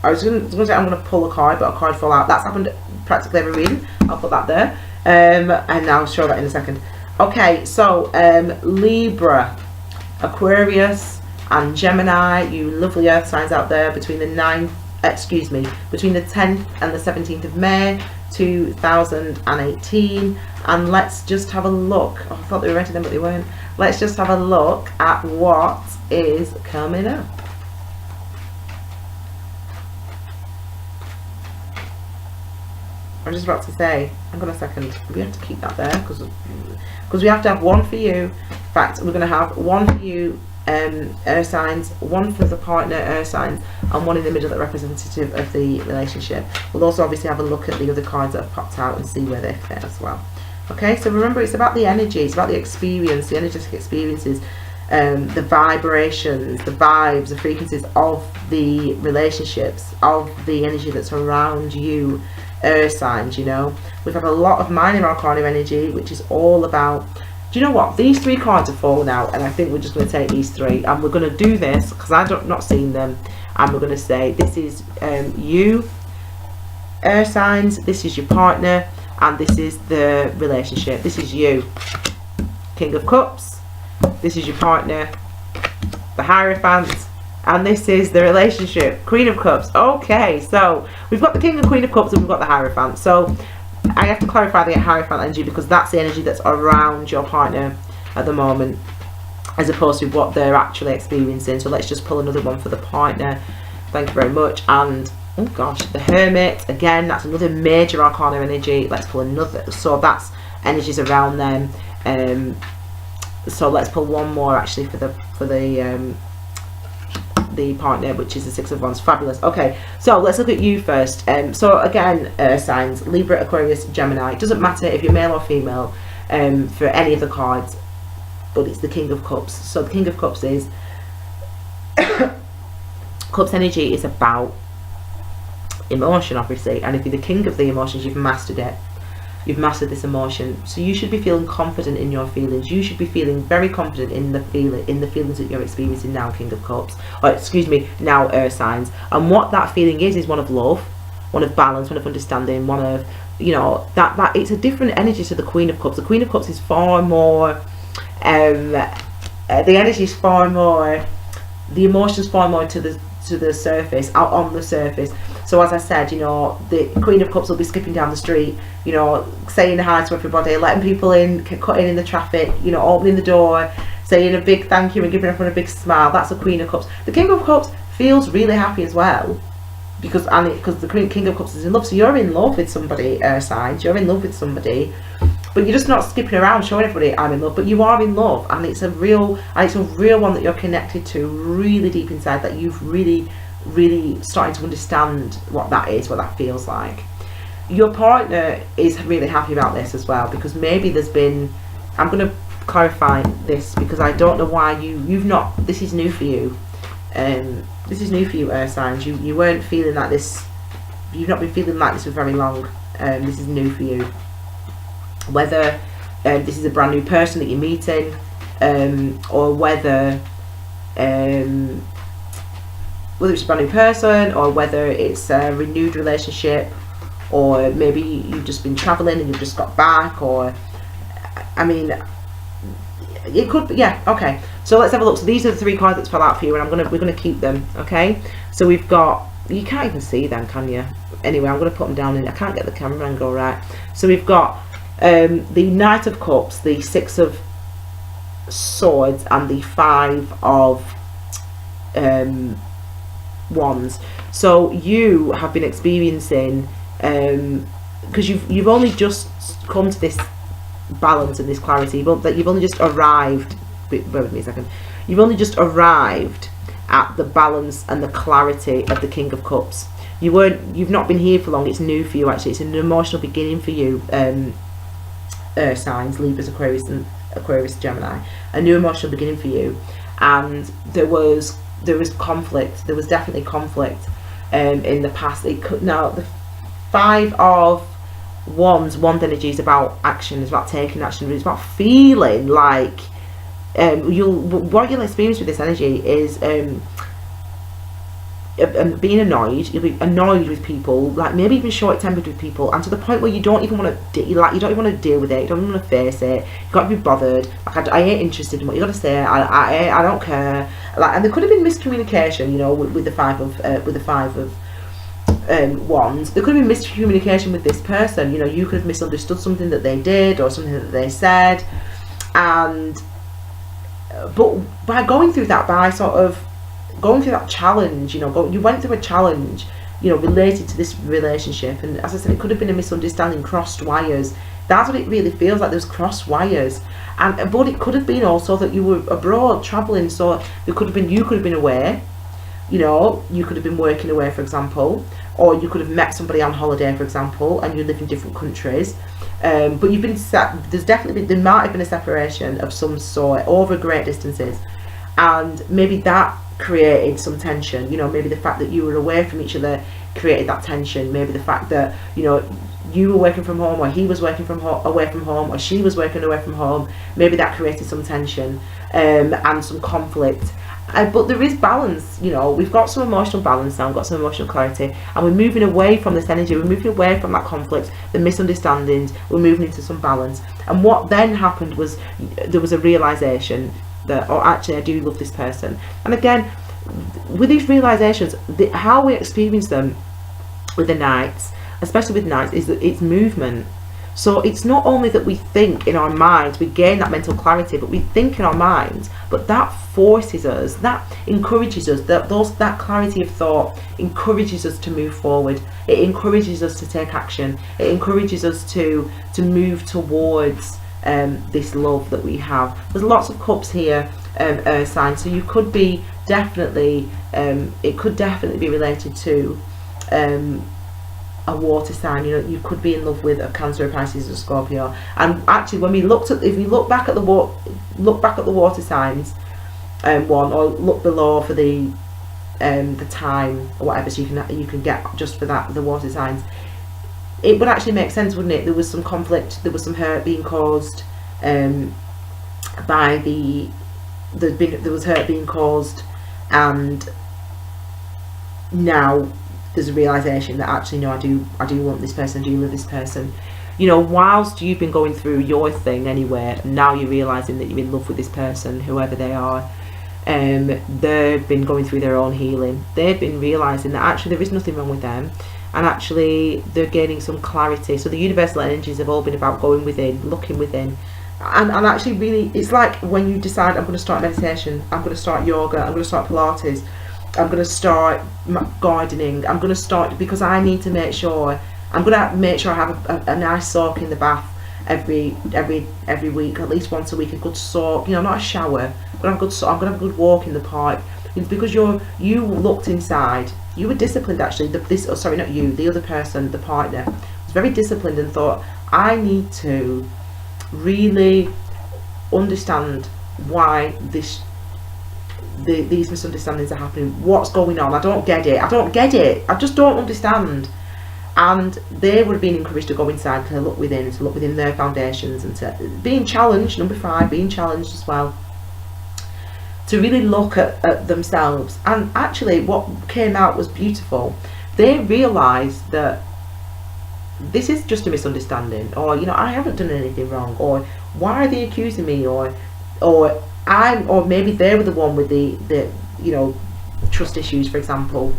[SPEAKER 1] I was going to say I'm going to pull a card, but a card fall out. That's happened practically every reading. I'll put that there, and I'll show that in a second. Okay, so Libra, Aquarius, And Gemini, you lovely earth signs out there, between the 10th and the 17th of May 2018. And let's just have a look. Oh, I thought they were renting them, but they weren't. Let's just have a look at what is coming up. I was just about to say, hang on a second, we have to keep that there because we have to have one for you. In fact, we're going to have one for you, earth signs, one for the partner, earth signs, and one in the middle, that representative of the relationship. We'll also obviously have a look at the other cards that have popped out and see where they fit as well. Okay, so remember, it's about the energy, it's about the experience, the energetic experiences, the vibrations, the vibes, the frequencies of the relationships, of the energy that's around you, earth signs. You know, we've had a lot of minor arcana energy, which is all about, do you know what, these three cards have fallen out, and I think we're just going to take these three, and we're going to do this because I've not seen them, and we're going to say, this is you, earth signs, this is your partner, and this is the relationship. This is you, King of Cups, this is your partner, the Hierophant, and this is the relationship, Queen of Cups. Okay, so we've got the King and Queen of Cups, and we've got the Hierophant. So I have to clarify the Hierophant energy because that's the energy that's around your partner at the moment, as opposed to what they're actually experiencing. So let's just pull another one for the partner. Thank you very much. And oh gosh, the Hermit, again, that's another major arcana energy. Let's pull another, so that's energies around them. So let's pull one more actually for the partner, which is the Six of Wands. Fabulous. Okay, so let's look at you first. So again, signs, Libra, Aquarius, Gemini. It doesn't matter if you're male or female for any of the cards, but it's the King of Cups. So the King of Cups is Cups energy is about emotion, obviously, and if you're the king of the emotions, you've mastered it. You've mastered this emotion, so you should be feeling confident in your feelings. You should be feeling very confident in the feelings that you're experiencing now, King of Cups, or excuse me, now earth signs. And what that feeling is one of love, one of balance, one of understanding, one of, you know, that it's a different energy to the Queen of Cups. The Queen of Cups is far more the energy is far more, the emotions far more to the surface, out on the surface. So as I said, you know, the Queen of Cups will be skipping down the street, you know, saying hi to everybody, letting people in, cutting in the traffic, you know, opening the door, saying a big thank you and giving everyone a big smile. That's the Queen of Cups. The King of Cups feels really happy as well, because the King of Cups is in love. So you're in love with somebody, signs, you're in love with somebody, but you're just not skipping around showing everybody I'm in love, but you are in love, and it's a real one that you're connected to really deep inside, that you've really starting to understand what that is, what that feels like. Your partner is really happy about this as well, because maybe there's been, I'm going to clarify this because I don't know why you've not, this is new for you. This is new for you, earth signs. You weren't feeling like this, you've not been feeling like this for very long. This is new for you. Whether this is a brand new person that you're meeting, or whether it's a brand new person, or whether it's a renewed relationship, or maybe you've just been traveling and you've just got back, or I mean, it could be, yeah. Okay, so let's have a look. So these are the three cards that fell out for you, and we're gonna keep them. Okay, so we've got, you can't even see them, can you? Anyway, I'm gonna put them down in, I can't get the camera angle right. So we've got the Knight of Cups, the Six of Swords, and the Five of Wands. So you have been experiencing, because you've only just come to this balance and this clarity, but you've only just arrived, bear with me a second, you've only just arrived at the balance and the clarity of the King of Cups. You've not been here for long. It's new for you, actually. It's an emotional beginning for you, earth signs, Libras, Aquarius, Gemini. A new emotional beginning for you. And there was conflict. There was definitely conflict in the past. Now the Five of Wands, wand energy is about action. It's about taking action. It's about feeling like what you'll experience with this energy is being annoyed. You'll be annoyed with people, like maybe even short-tempered with people, and to the point where you don't even want to you don't even want to deal with it. You don't even want to face it. You've got to be bothered. Like I ain't interested in what you got to say. I don't care. like, and there could have been miscommunication, you know, with the five of wands. There could have been miscommunication with this person. You know, you could have misunderstood something that they did or something that they said, and but by going through that, by sort of going through that challenge, you know, you went through a challenge, you know, related to this relationship, and as I said, it could have been a misunderstanding, crossed wires. That's what it really feels like. There's crossed wires, and but it could have been also that you were abroad traveling, so there could have been, you could have been away, you know, you could have been working away, for example, or you could have met somebody on holiday, for example, and you live in different countries, but you've been there's definitely been, there might have been a separation of some sort over great distances, and maybe that created some tension. You know, maybe the fact that you were away from each other created that tension. Maybe the fact that, you know, you were working from home, or he was working from away from home, or she was working away from home, maybe that created some tension and some conflict. But there is balance, you know, we've got some emotional balance now, we've got some emotional clarity, and we're moving away from this energy, we're moving away from that conflict, the misunderstandings, we're moving into some balance. And what then happened was, there was a realisation that, oh, actually I do love this person. And again, with these realisations, how we experience them with the nights, especially with nights, is that it's movement. So it's not only that we think in our minds, we gain that mental clarity, but we think in our minds, but that forces us, that encourages us, that clarity of thought encourages us to move forward. It encourages us to take action. It encourages us to move towards this love that we have. There's lots of cups here, earth signs, so you could be definitely, it could definitely be related to a water sign. You know, you could be in love with a Cancer, a Pisces, or Scorpio. And actually, when we looked at, if you look back at the water signs, one, or look below for the time or whatever, so you can get just for that the water signs, it would actually make sense, wouldn't it? There was some conflict, there was some hurt being caused by there was hurt being caused, and now there's a realization that actually, no, I do want this person, I do love this person. You know, whilst you've been going through your thing anyway, now you're realizing that you're in love with this person, whoever they are. They've been going through their own healing. They've been realizing that actually there is nothing wrong with them, and actually they're gaining some clarity. So the universal energies have all been about going within, looking within, and actually really, it's like when you decide, I'm going to start meditation, I'm going to start yoga, I'm going to start Pilates, I'm going to start gardening, I'm going to start, because I need to make sure, I'm going to make sure I have a nice soak in the bath every week, at least once a week, a good soak, you know, not a shower, but I'm going to have a good walk in the park. It's because you looked inside, you were disciplined actually, the other person, the partner, was very disciplined and thought, I need to really understand why these misunderstandings are happening, what's going on, I don't get it, I just don't understand. And they would have been encouraged to go inside, to look within their foundations, and to being challenged, number 5, being challenged as well, to really look at themselves. And actually what came out was beautiful. They realised that this is just a misunderstanding, or, you know, I haven't done anything wrong, or why are they accusing me, or maybe they were the one with the you know, trust issues, for example.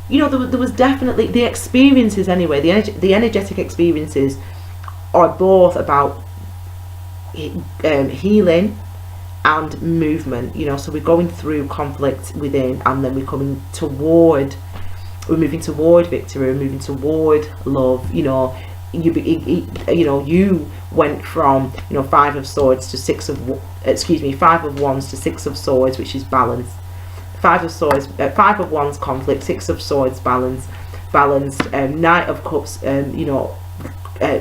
[SPEAKER 1] You know, there was definitely the experiences anyway, the energetic experiences are both about healing and movement, you know. So we're going through conflict within, and then we're moving toward victory, we're moving toward love. You know, you went from, you know, 5 of swords to 5 of wands to 6 of swords, which is balance. 5 of swords, 5 of wands, conflict, 6 of swords, balanced. Knight of cups, you know,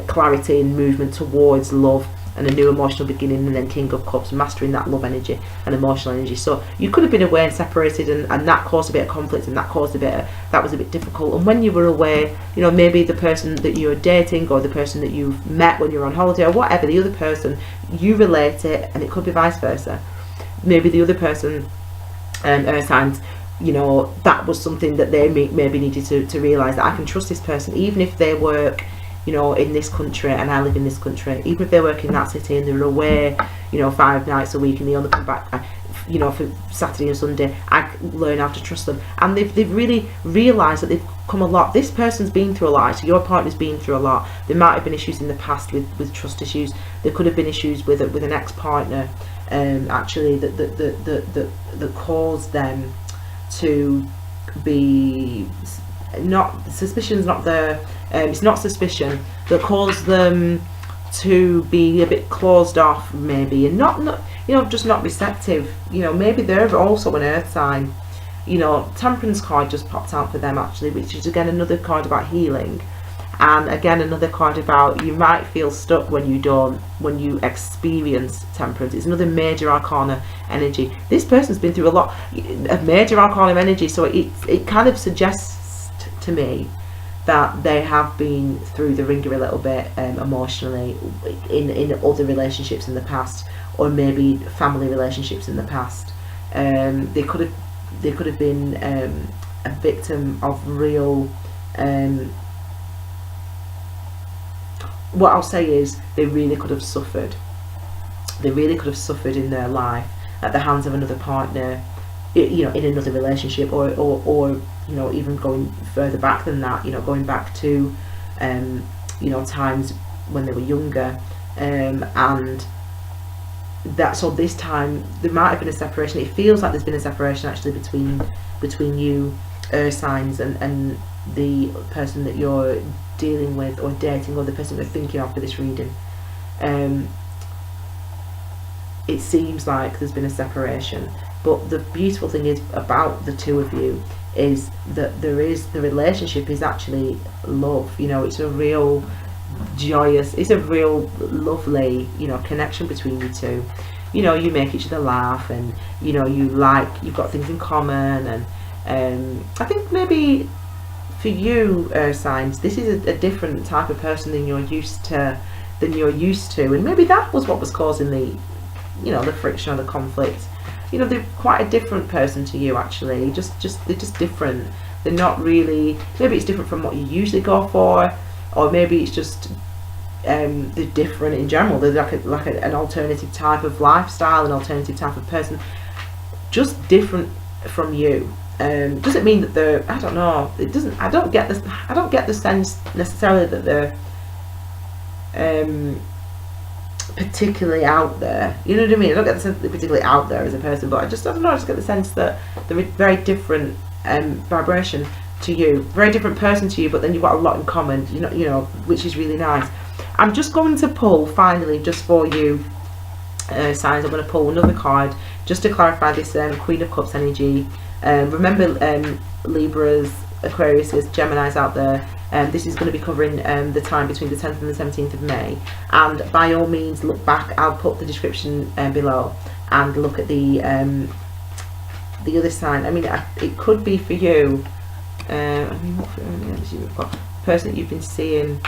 [SPEAKER 1] clarity and movement towards love and a new emotional beginning, and then King of Cups, mastering that love energy and emotional energy. So you could have been away and separated, and that caused a bit of conflict, and that was a bit difficult. And when you were away, you know, maybe the person that you're dating, or the person that you've met when you're on holiday, or whatever, the other person, you relate it, and it could be vice versa. Maybe the other person, earth signs, you know, that was something that they maybe needed to realise, that I can trust this person, even if they work, you know, in this country and I live in this country, even if they work in that city and they're away, you know, 5 nights a week and they only come back you know, for Saturday and Sunday, I learn how to trust them. And they've really realised that they've come a lot. This person's been through a lot, so your partner's been through a lot. There might have been issues in the past with trust issues. There could have been issues with an ex-partner, actually, that caused them to be, not, suspicion's not the, it's not suspicion, that caused them to be a bit closed off, maybe, and not you know, just not receptive. You know, maybe they're also an earth sign. You know, Temperance card just popped out for them, actually, which is again another card about healing, and again another card about, you might feel stuck when you experience Temperance. It's another major arcana energy. This person's been through a lot of major arcana energy, so it kind of suggests to me that they have been through the ringer a little bit, emotionally, in other relationships in the past, or maybe family relationships in the past. They could have been a victim of real, what I'll say is, they really could have suffered. They really could have suffered in their life at the hands of another partner, you know, in another relationship, or you know, even going further back than that, you know, going back to you know, times when they were younger, and that, so this time there might have been a separation. It feels like there's been a separation, actually, between you, earth signs, and the person that you're dealing with or dating, or the person you're thinking of for this reading. It seems like there's been a separation, but the beautiful thing is about the two of you is that the relationship is actually love. You know, it's a real joyous, it's a real lovely, you know, connection between you two. You know, you make each other laugh, and you know, you've got things in common, and I think maybe for you, signs, this is a different type of person than you're used to, and maybe that was what was causing the, you know, the friction or the conflict. You know, they're quite a different person to you, actually. They're just different. They're not really, maybe it's different from what you usually go for, or maybe it's just they're different in general. They're like an alternative type of lifestyle, an alternative type of person, just different from you. Doesn't mean that they're, I don't know, it doesn't, I don't get the sense necessarily that they're particularly out there, you know what I mean? I don't get the sense that they're particularly out there as a person, but I don't know, I just get the sense that they're a very different vibration to you, very different person to you, but then you've got a lot in common, you know, which is really nice. I'm just going to pull, finally, just for you, signs, I'm going to pull another card just to clarify this Queen of Cups energy. Remember, Libras, Aquarius, Geminis out there, this is going to be covering the time between the 10th and the 17th of May, and by all means look back, I'll put the description below, and look at the other sign. I mean, it could be for you, I mean, what energy we've got, person that you've been seeing,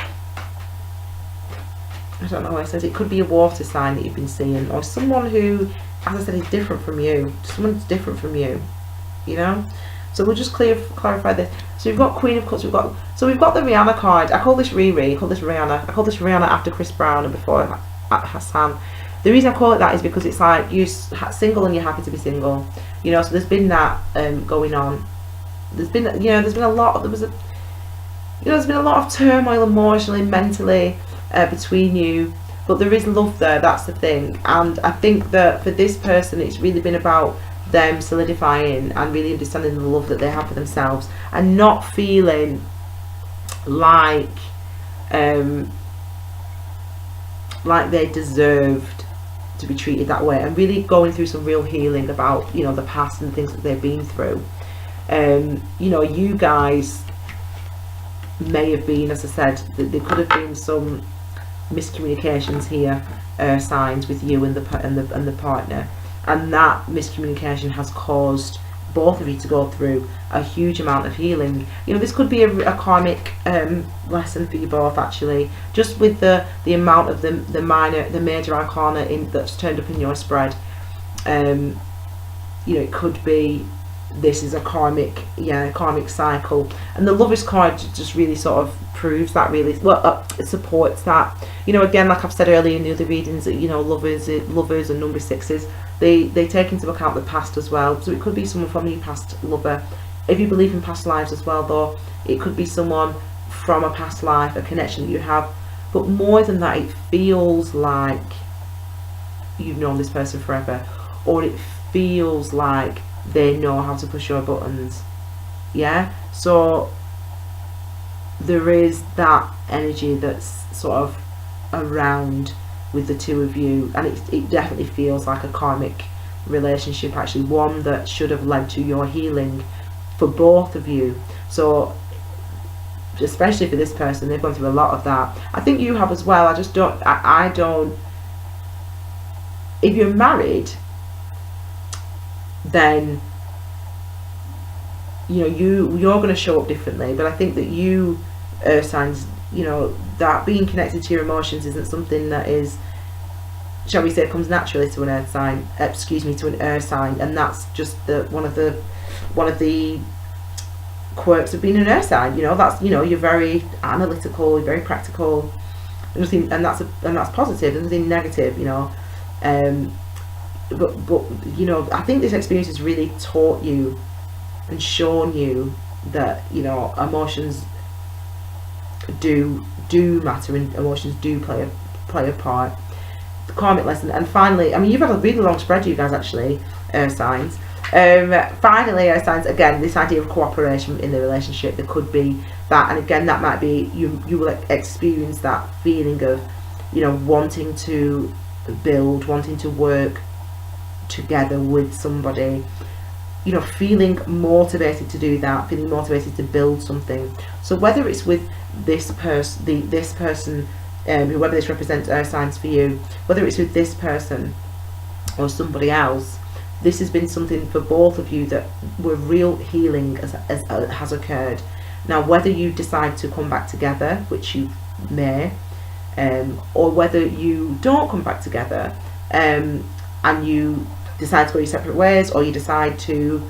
[SPEAKER 1] I don't know what it says, it could be a water sign that you've been seeing, or someone who, as I said, is different from you, someone's different from you, you know. So we'll just clarify this. So we've got Queen of Cups, we've got the Rihanna card. I call this Riri, I call this Rihanna. I call this Rihanna after Chris Brown and before Hassan. The reason I call it that is because it's like you're single and you're happy to be single. You know, so there's been that going on. There's been a lot of turmoil emotionally, mentally, between you, but there is love there, that's the thing. And I think that for this person, it's really been about them solidifying and really understanding the love that they have for themselves, and not feeling like they deserved to be treated that way, and really going through some real healing about, you know, the past and things that they've been through. You know, you guys may have been, as I said, there could have been some miscommunications here, signs, with you and the partner, and that miscommunication has caused both of you to go through a huge amount of healing. You know, this could be a karmic lesson for you both, actually, just with the amount of the major arcana that's turned up in your spread. You know, it could be this is a karmic cycle, and the Lovers card just really sort of proves that, really well, it supports that. You know, again, like I've said earlier in the other readings, that, you know, lovers and number sixes they take into account the past as well. So it could be someone from your past lover. If you believe in past lives as well, though, it could be someone from a past life, a connection that you have. But more than that, it feels like you've known this person forever, or it feels like they know how to push your buttons. Yeah, so there is that energy that's sort of around with the two of you, and it definitely feels like a karmic relationship, actually, one that should have led to your healing for both of you. So especially for this person, they've gone through a lot of that. I think you have as well. I don't, if you're married, then you know you're going to show up differently. But I think that you, earth signs, you know, that being connected to your emotions isn't something that is, shall we say, comes naturally to an earth sign, to an earth sign, and that's just one of the quirks of being an earth sign. You know, that's, you know, you're very analytical, you're very practical, and that's positive. There's nothing negative, you know. But you know, I think this experience has really taught you and shown you that, you know, emotions do matter, and emotions do play a part. The karmic lesson. And finally, I mean, you've had a really long spread, you guys, actually, earth signs. Finally, earth signs, again, this idea of cooperation in the relationship, there could be that, and again, that might be you will experience that feeling of, you know, wanting to build, wanting to work together with somebody, you know, feeling motivated to do that, feeling motivated to build something. So whether it's with this person, whoever this represents, earth signs for you, whether it's with this person or somebody else, this has been something for both of you that were real healing has occurred. Now, whether you decide to come back together, which you may, or whether you don't come back together, and you decide to go your separate ways, or you decide to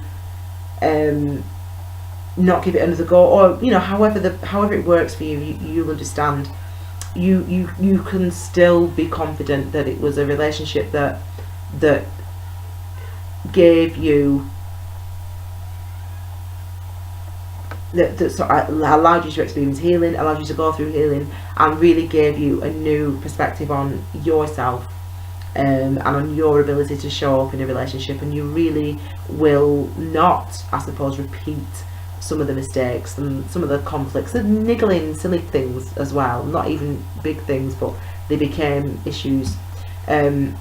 [SPEAKER 1] not give it another go, or, you know, however it works for you, you'll understand. You can still be confident that it was a relationship that gave you, that sort of allowed you to experience healing, allowed you to go through healing, and really gave you a new perspective on yourself, and on your ability to show up in a relationship. And you really will not, I suppose, repeat some of the mistakes and some of the conflicts, the niggling silly things as well, not even big things, but they became issues. You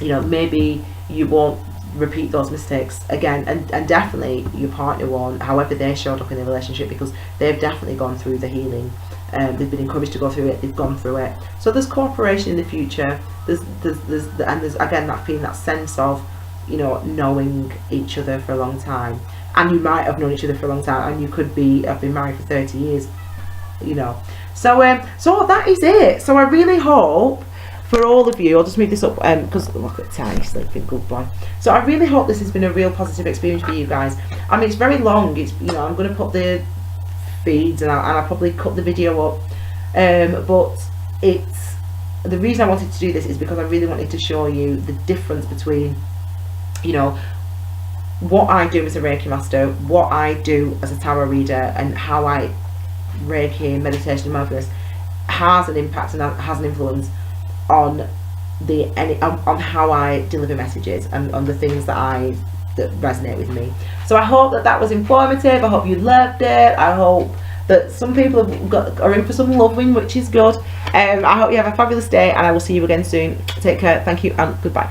[SPEAKER 1] know, maybe you won't repeat those mistakes again, and definitely your partner won't, however they showed up in the relationship, because they've definitely gone through the healing. They've been encouraged to go through it, they've gone through it. So there's cooperation in the future, there's again that feeling, that sense of, you know, knowing each other for a long time. And you might have known each other for a long time, and you could have been married for 30 years, you know. So that is it. So I really hope for all of you, I'll just move this up, because look at Tiny sleeping, good boy. So I really hope this has been a real positive experience for you guys. I mean, it's very long, it's, you know, I'm going to put the feeds, and I'll probably cut the video up, but it's, the reason I wanted to do this is because I really wanted to show you the difference between, you know, what I do as a Reiki Master, what I do as a tarot reader, and how I Reiki, meditation, and mindfulness has an impact and has an influence on on how I deliver messages, and on the things that resonate with me. So I hope that was informative. I hope you loved it. I hope that some people are in for some loving, which is good. I hope you have a fabulous day, and I will see you again soon. Take care, thank you, and goodbye.